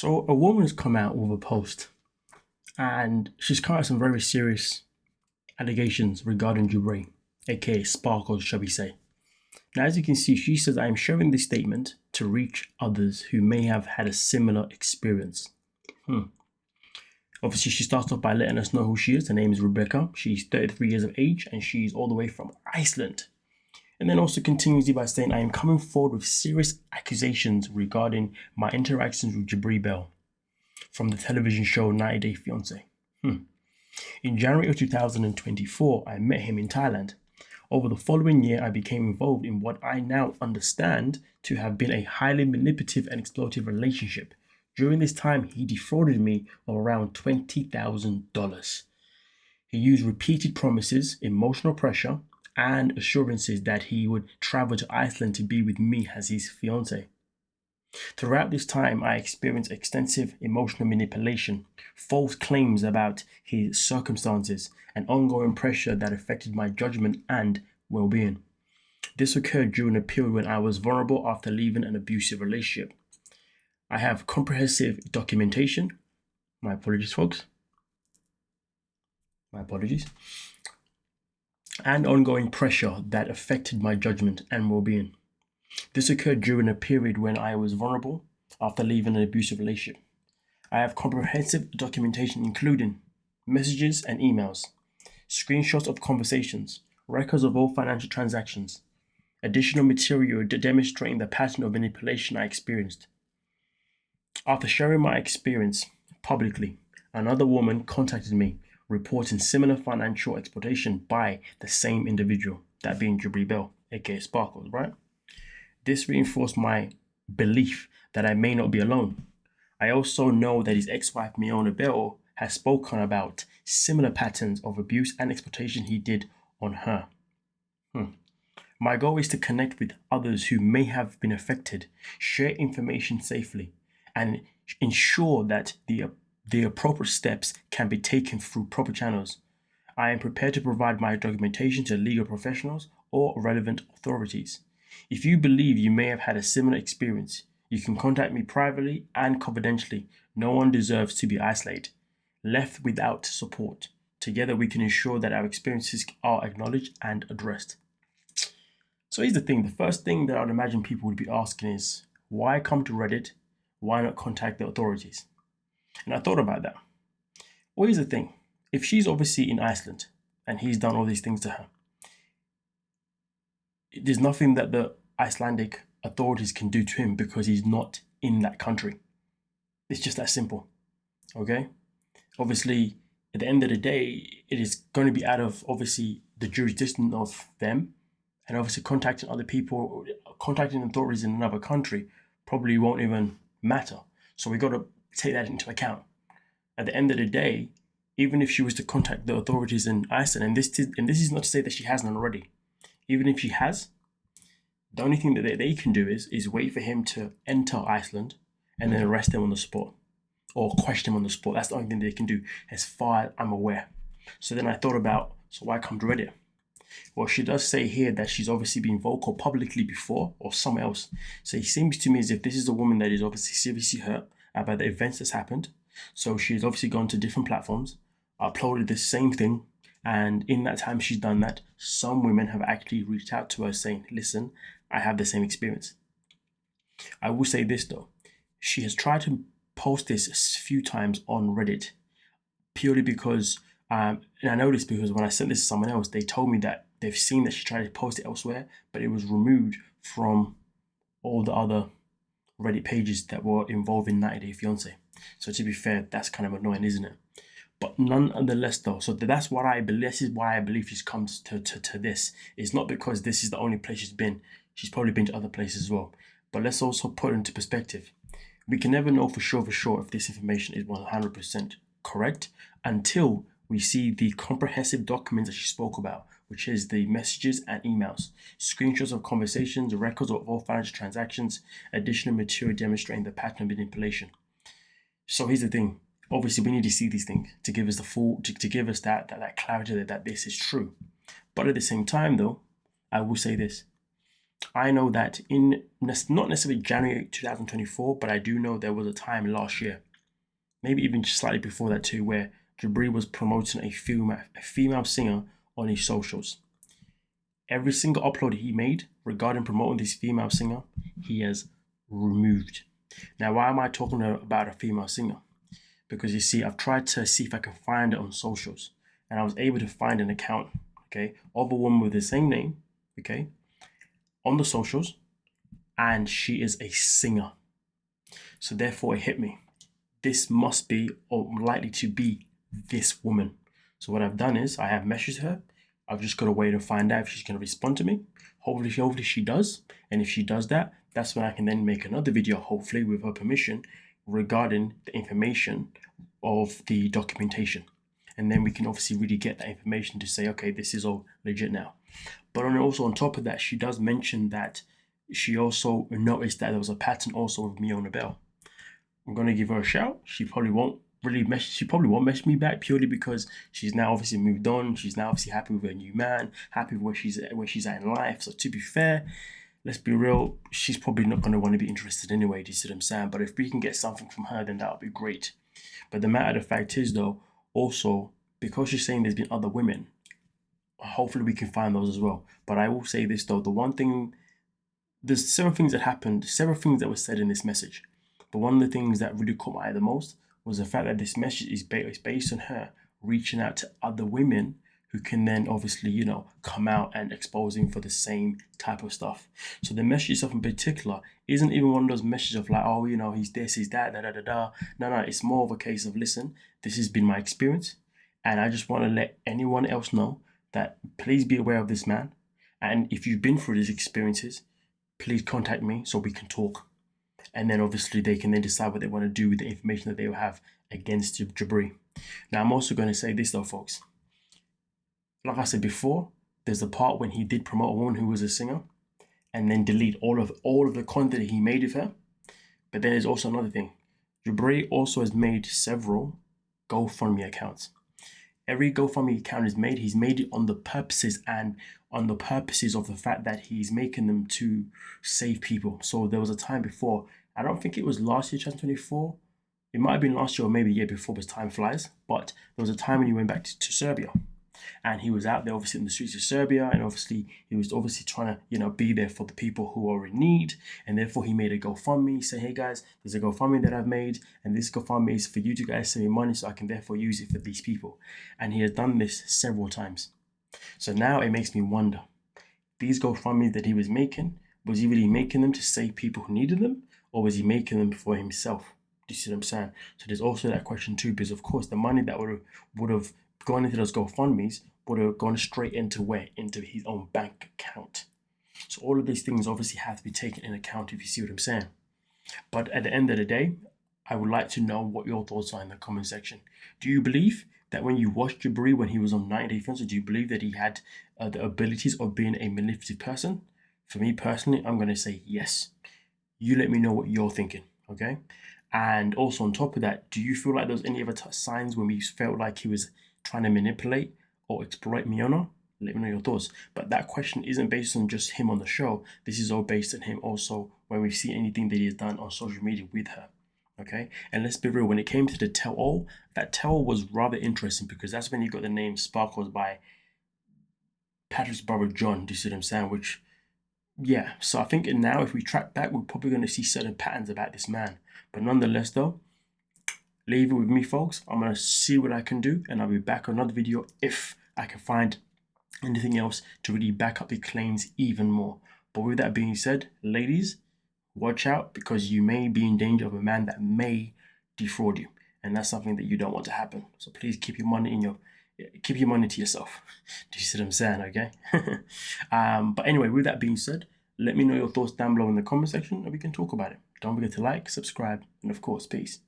So a woman's come out with a post and she's come out with some very serious allegations regarding Jibri, aka Sparkles, shall we say. Now, as you can see, she says, I am sharing this statement to reach others who may have had a similar experience. Obviously, she starts off by letting us know who she is. Her name is Rebecca. She's 33 years of age and she's all the way from Iceland. And then also continues by saying, I am coming forward with serious accusations regarding my interactions with Jibri Bell from the television show 90 Day Fiancé. In January of 2024, I met him in Thailand. Over the following year, I became involved in what I now understand to have been a highly manipulative and exploitative relationship. During this time, he defrauded me of around $20,000. He used repeated promises, emotional pressure, and assurances that he would travel to Iceland to be with me as his fiancé. Throughout this time, I experienced extensive emotional manipulation, false claims about his circumstances, and ongoing pressure that affected my judgment and well being. This occurred during a period when I was vulnerable after leaving an abusive relationship. I have comprehensive documentation. My apologies, folks. My apologies. And ongoing pressure that affected my judgment and well being. This occurred during a period when I was vulnerable after leaving an abusive relationship. I have comprehensive documentation including messages and emails, screenshots of conversations, records of all financial transactions, additional material demonstrating the pattern of manipulation I experienced. After sharing my experience publicly, another woman contacted me reporting similar financial exploitation by the same individual, that being Jibri Bell, aka Sparkles, right? This reinforced my belief that I may not be alone. I also know that his ex-wife Miona Bell has spoken about similar patterns of abuse and exploitation he did on her. My goal is to connect with others who may have been affected, share information safely, and ensure that the appropriate steps can be taken through proper channels. I am prepared to provide my documentation to legal professionals or relevant authorities. If you believe you may have had a similar experience, you can contact me privately and confidentially. No one deserves to be isolated, left without support. Together, we can ensure that our experiences are acknowledged and addressed. So here's the thing. The first thing that I'd imagine people would be asking is, why come to Reddit? Why not contact the authorities? And I thought about that. Well, here's the thing. If she's obviously in Iceland and he's done all these things to her, there's nothing that the Icelandic authorities can do to him because he's not in that country. It's just that simple. Okay? Obviously, at the end of the day, it is going to be out of obviously the jurisdiction of them, and obviously contacting other people, contacting authorities in another country probably won't even matter. So we got to take that into account. At the end of the day, even if she was to contact the authorities in Iceland, and this is not to say that she hasn't already, even if she has, the only thing that they can do is wait for him to enter Iceland and then arrest him on the spot or question him on the spot. That's the only thing they can do, as far as I'm aware. So then I thought about, so why come to Reddit? Well, she does say here that she's obviously been vocal publicly before or somewhere else. So it seems to me as if this is a woman that is obviously seriously hurt about the events that's happened. So she's obviously gone to different platforms, uploaded the same thing, and in that time she's done that, some women have actually reached out to her saying, listen, I have the same experience. I will say this though, she has tried to post this a few times on Reddit purely because, and I know this because when I sent this to someone else, they told me that they've seen that she tried to post it elsewhere, but it was removed from all the other Reddit pages that were involved in 90 Day Fiancé. So to be fair, that's kind of annoying, isn't it? But nonetheless, though, so that's what I believe. This is why I believe she's come to this. It's not because this is the only place she's been. She's probably been to other places as well. But let's also put it into perspective. We can never know for sure if this information is 100% correct until we see the comprehensive documents that she spoke about, which is the messages and emails, screenshots of conversations, records of all financial transactions, additional material demonstrating the pattern of manipulation. So here's the thing. Obviously, we need to see these things to give us the full, to give us that clarity that this is true. But at the same time, though, I will say this. I know that in not necessarily January 2024, but I do know there was a time last year, maybe even just slightly before that too, where Jibri was promoting a female singer on his socials. Every single upload he made regarding promoting this female singer, he has removed. Now, why am I talking about a female singer? Because you see, I've tried to see if I can find it on socials, and I was able to find an account, okay, of a woman with the same name, okay, on the socials, and she is a singer. So therefore, it hit me. This must be, or likely to be, this woman. So what I've done is I have messaged her. I've just got to wait and find out if she's going to respond to me. Hopefully she does. And if she does that, that's when I can then make another video, hopefully with her permission, regarding the information of the documentation. And then we can obviously really get that information to say, okay, this is all legit now. But also on top of that, she does mention that she also noticed that there was a pattern also with me on the bell. I'm gonna give her a shout. She probably won't message me back purely because she's now obviously moved on. She's now obviously happy with her new man, happy with where she's at in life. So to be fair, let's be real, she's probably not gonna want to be interested anyway. Do you see what I'm saying? But if we can get something from her, then that would be great. But the matter of the fact is though, also because she's saying there's been other women, hopefully we can find those as well. But I will say this though, there's several things that happened, several things that were said in this message. But one of the things that really caught my eye the most was the fact that this message is based on her reaching out to other women who can then obviously, come out and exposing for the same type of stuff. So the message itself in particular isn't even one of those messages of like, oh, he's this, he's that, da da da da. No, it's more of a case of, listen, this has been my experience, and I just want to let anyone else know that please be aware of this man. And if you've been through these experiences, please contact me so we can talk. And then obviously they can then decide what they want to do with the information that they will have against Jibri. Now I'm also going to say this though, folks. Like I said before, there's the part when he did promote a woman who was a singer and then delete all of the content that he made of her. But then there's also another thing. Jibri also has made several GoFundMe accounts. Every GoFundMe account he's made it on the purposes of the fact that he's making them to save people. So there was a time before, I don't think it was last year, 2024. It might have been last year or maybe the year before, because time flies. But there was a time when he went back to Serbia. And he was out there obviously in the streets of Serbia, and obviously he was obviously trying to be there for the people who are in need. And therefore he made a GoFundMe, say, hey guys, there's a GoFundMe that I've made, and this GoFundMe is for you to guys send me money so I can therefore use it for these people. And he has done this several times. So now it makes me wonder, these GoFundMe that he was he really making them to save people who needed them, or was he making them for himself? Do you see what I'm saying? So there's also that question too, because of course the money that would have gone into those GoFundMes would have gone straight into where? Into his own bank account. So all of these things obviously have to be taken into account, if you see what I'm saying. But at the end of the day, I would like to know what your thoughts are in the comment section. Do you believe that when you watched Jibri when he was on 90 Day Fiancé, do you believe that he had the abilities of being a manipulative person? For me personally, I'm going to say yes. You let me know what you're thinking, okay? And also on top of that, do you feel like there was any other signs when we felt like he was trying to manipulate or exploit Miona? Let me know your thoughts. But that question isn't based on just him on the show. This is all based on him also when we see anything that he has done on social media with her. Okay, and let's be real, when it came to the tell-all, that tell-all was rather interesting because that's when you got the name Sparkles by Patrick's brother John. Do you see what I'm saying? Which, yeah, so I think now if we track back, we're probably going to see certain patterns about this man. But nonetheless though, leave it with me, folks. I'm going to see what I can do, and I'll be back on another video if I can find anything else to really back up the claims even more. But with that being said, ladies, watch out, because you may be in danger of a man that may defraud you, and that's something that you don't want to happen. So please keep your money to yourself. Do you see what I'm saying? Okay. But anyway, with that being said, let me know your thoughts down below in the comment section, and we can talk about it. Don't forget to like, subscribe, and of course, peace.